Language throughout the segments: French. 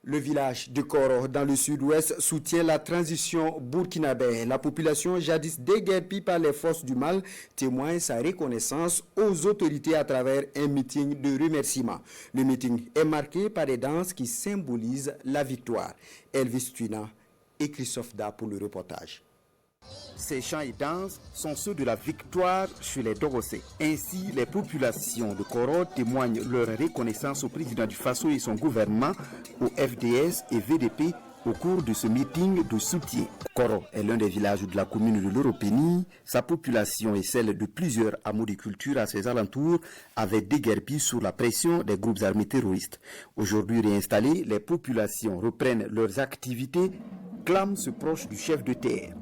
Le village de Koro, dans le sud-ouest, soutient la transition burkinabé. La population jadis déguerpie par les forces du mal témoigne sa reconnaissance aux autorités à travers un meeting de remerciement. Le meeting est marqué par des danses qui symbolisent la victoire. Elvis Twina et Christophe Da pour le reportage. Ces chants et danses sont ceux de la victoire chez les Dorossé. Ainsi, les populations de Koro témoignent leur reconnaissance au président du Faso et son gouvernement, au FDS et VDP au cours de ce meeting de soutien. Koro est l'un des villages de la commune de l'Europénie. Sa population et celle de plusieurs hameaux de culture à ses alentours avaient déguerpi sous la pression des groupes armés terroristes. Aujourd'hui réinstallées, les populations reprennent leurs activités, clament ce proche du chef de terre.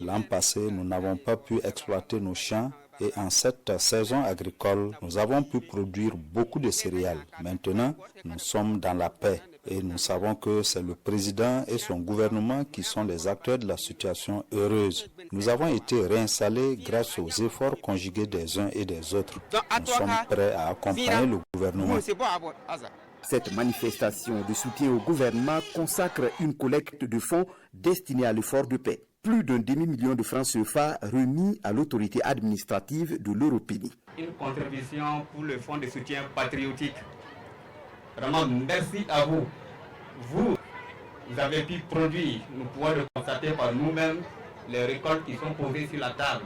L'an passé, nous n'avons pas pu exploiter nos champs et en cette saison agricole, nous avons pu produire beaucoup de céréales. Maintenant, nous sommes dans la paix et nous savons que c'est le président et son gouvernement qui sont les acteurs de la situation heureuse. Nous avons été réinstallés grâce aux efforts conjugués des uns et des autres. Nous sommes prêts à accompagner le gouvernement. Cette manifestation de soutien au gouvernement consacre une collecte de fonds destinée à l'effort de paix. Plus d'un demi-million de francs CFA remis à l'autorité administrative de l'Europénie. Une contribution pour le fonds de soutien patriotique. Vraiment, merci à vous. Vous avez pu produire, nous pouvons le constater par nous-mêmes, les récoltes qui sont posées sur la table.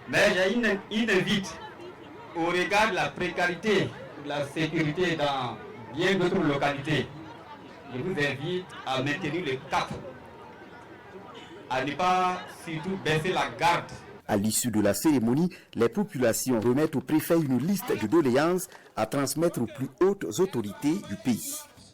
Mais j'ai une invite au regard de la précarité, de la sécurité dans bien d'autres localités. Je vous invite à maintenir le cap, à ne pas surtout baisser la garde. À l'issue de la cérémonie, les populations remettent au préfet une liste de doléances à transmettre aux plus hautes autorités du pays.